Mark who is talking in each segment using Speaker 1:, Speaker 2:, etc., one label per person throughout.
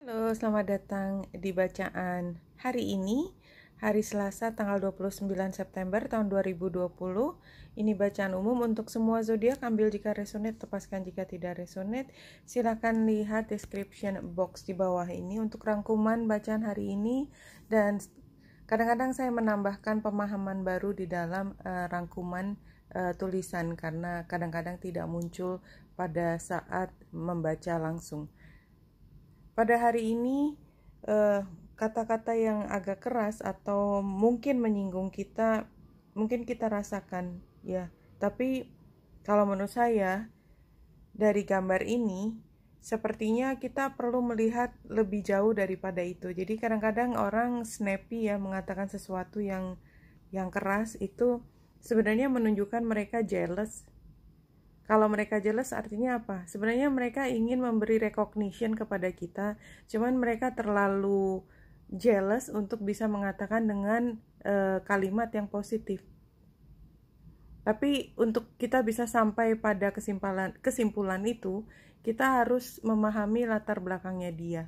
Speaker 1: Halo, selamat datang di bacaan hari ini, hari Selasa tanggal 29 September tahun 2020. Ini bacaan umum untuk semua zodiak, ambil jika resonate, lepaskan jika tidak resonate. Silakan lihat description box di bawah ini untuk rangkuman bacaan hari ini, dan kadang-kadang saya menambahkan pemahaman baru di dalam rangkuman tulisan karena kadang-kadang tidak muncul pada saat membaca langsung. Pada hari ini, kata-kata yang agak keras atau mungkin menyinggung kita, mungkin kita rasakan, ya. Tapi kalau menurut saya, dari gambar ini, sepertinya kita perlu melihat lebih jauh daripada itu. Jadi kadang-kadang orang snappy ya, mengatakan sesuatu yang keras itu sebenarnya menunjukkan mereka jealous. Kalau mereka jelas artinya apa? Sebenarnya mereka ingin memberi recognition kepada kita, cuman mereka terlalu jealous untuk bisa mengatakan dengan kalimat yang positif. Tapi untuk kita bisa sampai pada kesimpulan itu, kita harus memahami latar belakangnya dia.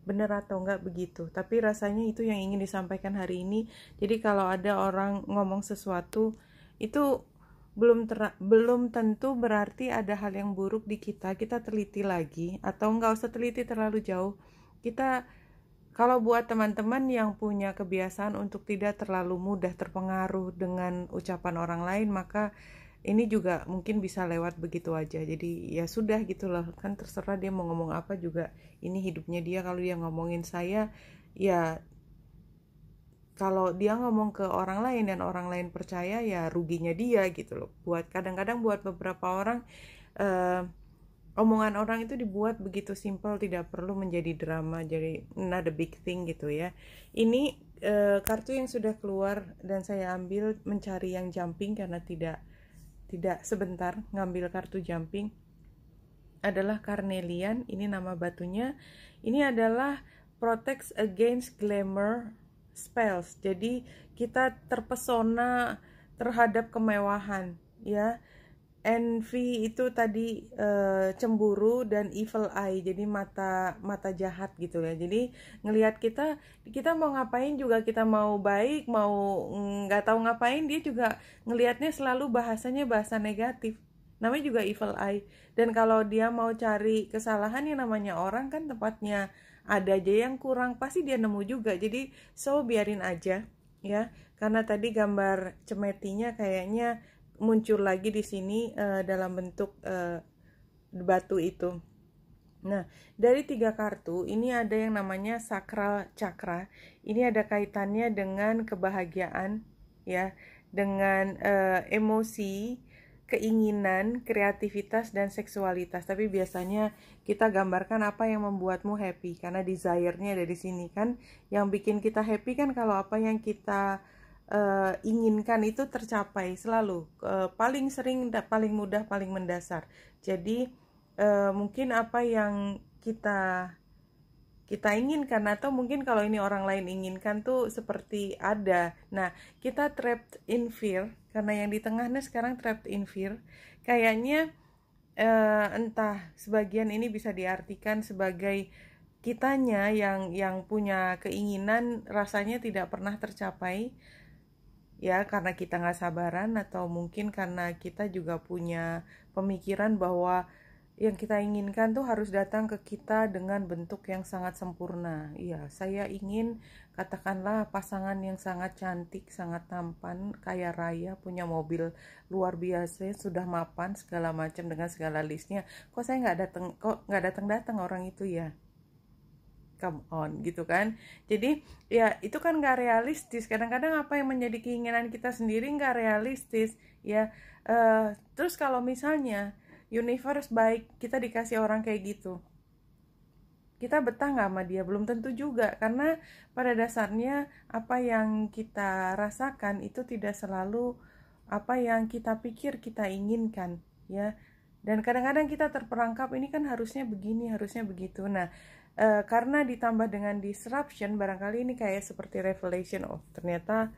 Speaker 1: Benar atau enggak begitu. Tapi rasanya itu yang ingin disampaikan hari ini. Jadi kalau ada orang ngomong sesuatu, itu belum tentu berarti ada hal yang buruk di kita teliti lagi, atau nggak usah teliti terlalu jauh. Kita, kalau buat teman-teman yang punya kebiasaan untuk tidak terlalu mudah terpengaruh dengan ucapan orang lain, maka ini juga mungkin bisa lewat begitu aja. Jadi ya sudah gitu loh, kan terserah dia mau ngomong apa juga, ini hidupnya dia. Kalau dia ngomongin saya, ya kalau dia ngomong ke orang lain dan orang lain percaya, ya ruginya dia gitu loh. Kadang-kadang buat beberapa orang, omongan orang itu dibuat begitu simpel, tidak perlu menjadi drama, jadi not a big thing gitu ya. Ini kartu yang sudah keluar dan saya ambil mencari yang jumping karena tidak sebentar ngambil kartu jumping, adalah carnelian. Ini nama batunya. Ini adalah protects against glamour spells. Jadi kita terpesona terhadap kemewahan, ya. Envy itu tadi cemburu, dan evil eye, jadi mata jahat gitu ya. Jadi ngelihat kita mau ngapain juga, kita mau baik mau nggak tahu ngapain, dia juga ngelihatnya selalu bahasanya bahasa negatif. Namanya juga evil eye. Dan kalau dia mau cari kesalahan, yang namanya orang kan tempatnya ada aja yang kurang, pasti dia nemu juga. Jadi biarin aja ya, karena tadi gambar cemetinya kayaknya muncul lagi di sini dalam bentuk batu itu. Nah, dari 3 kartu ini ada yang namanya sakral chakra. Ini ada kaitannya dengan kebahagiaan, ya, dengan emosi, keinginan, kreativitas, dan seksualitas. Tapi biasanya kita gambarkan apa yang membuatmu happy, karena desire-nya ada di sini kan. Yang bikin kita happy kan kalau apa yang kita inginkan itu tercapai selalu. Paling sering, paling mudah, paling mendasar. Jadi mungkin apa yang kita inginkan, atau mungkin kalau ini orang lain inginkan tuh seperti ada. Nah, kita trapped in fear, karena yang di tengahnya sekarang trapped in fear. Kayaknya entah, sebagian ini bisa diartikan sebagai kitanya yang punya keinginan rasanya tidak pernah tercapai, ya, karena kita nggak sabaran, atau mungkin karena kita juga punya pemikiran bahwa yang kita inginkan tuh harus datang ke kita dengan bentuk yang sangat sempurna. Iya, saya ingin katakanlah pasangan yang sangat cantik, sangat tampan, kaya raya, punya mobil luar biasa, sudah mapan segala macam dengan segala listnya. Kok nggak datang orang itu ya? Come on gitu kan. Jadi ya itu kan gak realistis. Kadang-kadang apa yang menjadi keinginan kita sendiri gak realistis ya. Terus kalau misalnya universe baik, kita dikasih orang kayak gitu, kita betah gak sama dia? Belum tentu juga, karena pada dasarnya apa yang kita rasakan itu tidak selalu apa yang kita pikir kita inginkan, ya. Dan kadang-kadang kita terperangkap, ini kan harusnya begini, harusnya begitu. Nah, karena ditambah dengan disruption, barangkali ini kayak seperti revelation. Oh, ternyata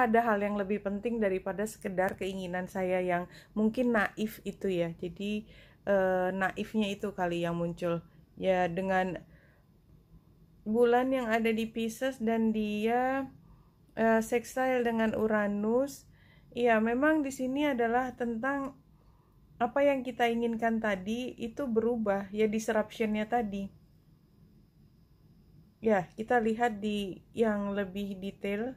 Speaker 1: ada hal yang lebih penting daripada sekedar keinginan saya yang mungkin naif itu ya. Jadi naifnya itu kali yang muncul ya, dengan bulan yang ada di Pisces dan dia sextile dengan Uranus. Iya, memang di sini adalah tentang apa yang kita inginkan tadi itu berubah ya, disruptionnya tadi. Ya, kita lihat di yang lebih detail.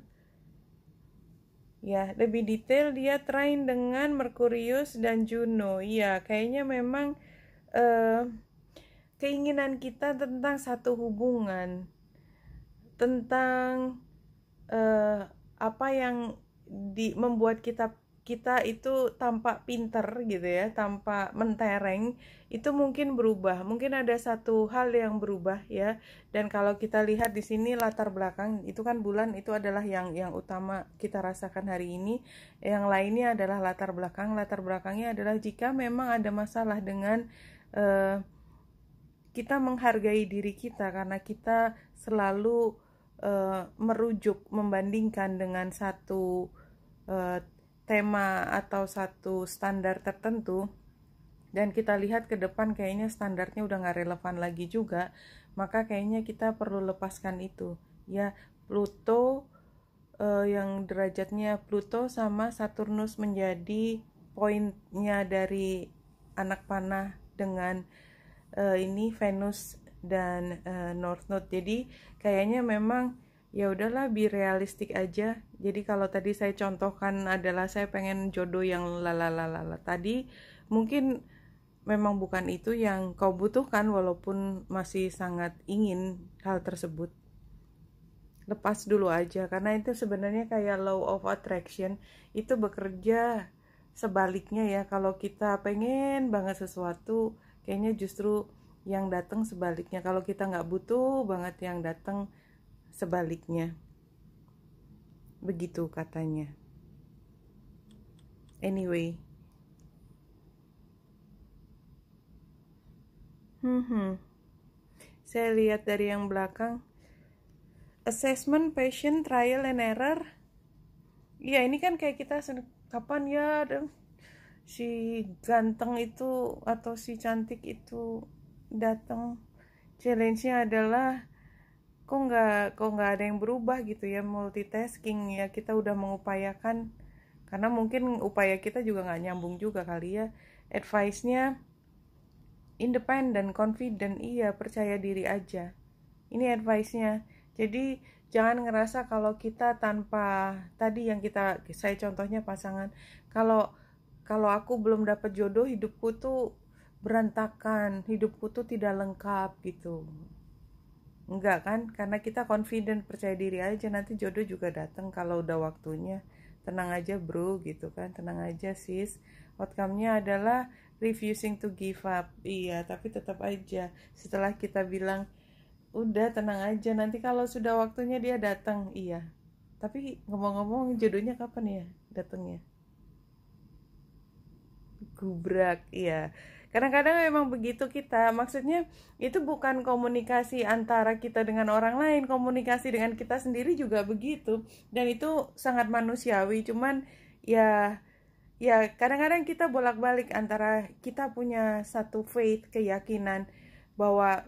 Speaker 1: Ya, lebih detail dia trine dengan Merkurius dan Juno. Iya, kayaknya memang keinginan kita tentang satu hubungan, tentang apa yang membuat kita itu tampak pinter gitu ya, tampak mentereng, itu mungkin berubah. Mungkin ada satu hal yang berubah ya. Dan kalau kita lihat di sini latar belakang itu kan bulan itu adalah yang utama kita rasakan hari ini. Yang lainnya adalah latar belakang. Latar belakangnya adalah jika memang ada masalah dengan kita menghargai diri kita karena kita selalu merujuk, membandingkan dengan satu tema atau satu standar tertentu, dan kita lihat ke depan kayaknya standarnya udah gak relevan lagi juga, maka kayaknya kita perlu lepaskan itu ya. Pluto yang derajatnya Pluto sama Saturnus menjadi poinnya dari anak panah dengan ini Venus dan North Node. Jadi kayaknya memang ya udahlah, be realistik aja. Jadi kalau tadi saya contohkan adalah saya pengen jodoh yang lalalala tadi, mungkin memang bukan itu yang kau butuhkan walaupun masih sangat ingin hal tersebut. Lepas dulu aja, karena itu sebenarnya kayak law of attraction, itu bekerja sebaliknya ya. Kalau kita pengen banget sesuatu, kayaknya justru yang datang sebaliknya. Kalau kita nggak butuh banget, yang datang sebaliknya. Begitu katanya. Anyway. Saya lihat dari yang belakang. Assessment, passion, trial and error. Iya, ini kan kayak kita kapan ya si ganteng itu atau si cantik itu datang. Challenge-nya adalah kok nggak ada yang berubah gitu ya, multitasking ya. Kita udah mengupayakan, karena mungkin upaya kita juga nggak nyambung juga kali ya. Advice-nya independent, confident, iya, percaya diri aja. Ini advice-nya. Jadi jangan ngerasa kalau kita tanpa tadi yang saya contohnya pasangan, kalau aku belum dapat jodoh, hidupku tuh berantakan, hidupku tuh tidak lengkap gitu. Enggak kan? Karena kita confident, percaya diri aja, nanti jodoh juga datang kalau udah waktunya. Tenang aja bro gitu kan, tenang aja sis. Outcome-nya adalah refusing to give up. Iya, tapi tetap aja setelah kita bilang udah tenang aja, nanti kalau sudah waktunya dia datang. Iya, tapi ngomong-ngomong jodohnya kapan ya datangnya? Gubrak. Iya, kadang-kadang memang begitu kita. Maksudnya itu bukan komunikasi antara kita dengan orang lain, komunikasi dengan kita sendiri juga begitu. Dan itu sangat manusiawi. Cuman ya kadang-kadang kita bolak-balik antara kita punya satu faith, keyakinan bahwa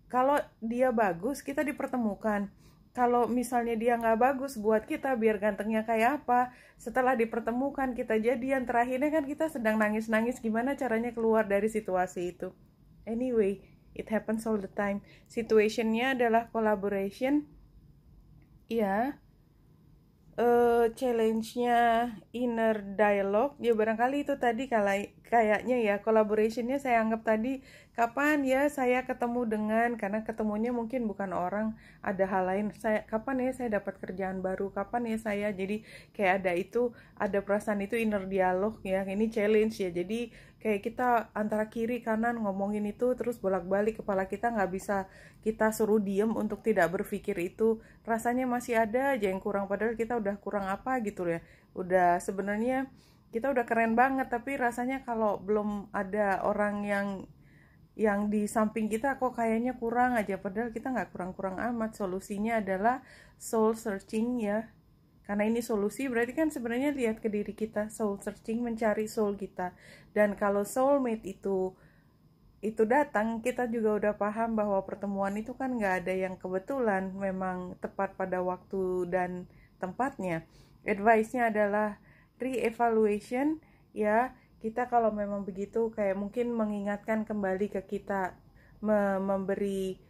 Speaker 1: kalau dia bagus, kita dipertemukan. Kalau misalnya dia nggak bagus buat kita, biar gantengnya kayak apa, setelah dipertemukan kita jadian, terakhirnya kan kita sedang nangis-nangis gimana caranya keluar dari situasi itu. Anyway, it happens all the time. Situationnya adalah collaboration. Iya. Challenge-nya inner dialogue ya, barangkali itu tadi kayaknya ya, collaboration-nya saya anggap tadi kapan ya saya ketemu dengan, karena ketemunya mungkin bukan orang, ada hal lain. Kapan ya saya dapat kerjaan baru, kapan ya saya, jadi kayak ada perasaan itu inner dialogue ya. Ini challenge ya, jadi kayak kita antara kiri kanan ngomongin itu terus bolak-balik, kepala kita nggak bisa kita suruh diem untuk tidak berpikir itu. Rasanya masih ada aja yang kurang, padahal kita udah kurang apa gitu ya. Udah sebenarnya kita udah keren banget, tapi rasanya kalau belum ada orang yang di samping kita kok kayaknya kurang aja, padahal kita nggak kurang-kurang amat. Solusinya adalah soul searching ya, karena ini solusi berarti kan sebenarnya lihat ke diri kita, soul searching, mencari soul kita. Dan kalau soulmate itu itu datang, kita juga udah paham bahwa pertemuan itu kan nggak ada yang kebetulan, memang tepat pada waktu dan tempatnya. Advice-nya adalah re-evaluation, ya. Kita kalau memang begitu, kayak mungkin mengingatkan kembali ke kita, memberi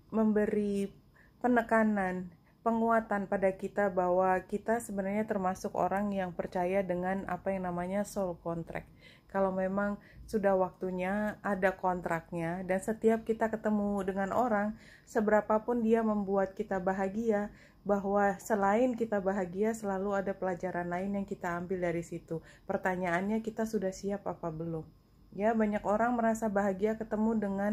Speaker 1: memberi penekanan, penguatan pada kita bahwa kita sebenarnya termasuk orang yang percaya dengan apa yang namanya soul contract. Kalau memang sudah waktunya, ada kontraknya, dan setiap kita ketemu dengan orang, seberapapun dia membuat kita bahagia, bahwa selain kita bahagia selalu ada pelajaran lain yang kita ambil dari situ. Pertanyaannya, kita sudah siap apa belum? Ya, banyak orang merasa bahagia ketemu dengan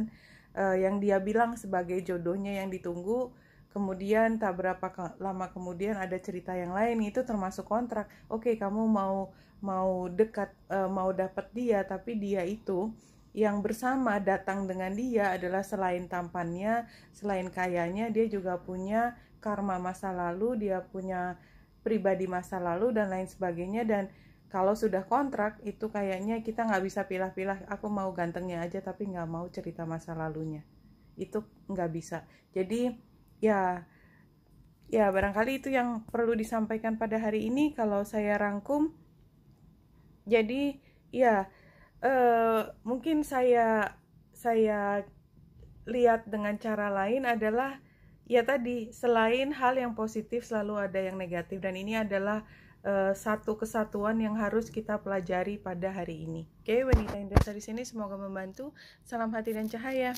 Speaker 1: yang dia bilang sebagai jodohnya yang ditunggu, kemudian tak berapa lama kemudian ada cerita yang lain, itu termasuk kontrak. Oke, kamu mau dekat, mau dapat dia, tapi dia itu yang bersama datang dengan dia adalah selain tampannya, selain kayanya, dia juga punya karma masa lalu, dia punya pribadi masa lalu dan lain sebagainya. Dan kalau sudah kontrak itu kayaknya kita nggak bisa pilah-pilah, aku mau gantengnya aja tapi nggak mau cerita masa lalunya, itu nggak bisa. Jadi ya barangkali itu yang perlu disampaikan pada hari ini kalau saya rangkum. Jadi ya mungkin saya lihat dengan cara lain adalah ya tadi, selain hal yang positif selalu ada yang negatif, dan ini adalah satu kesatuan yang harus kita pelajari pada hari ini. Oke, Wanita Indah di sini semoga membantu. Salam hati dan cahaya.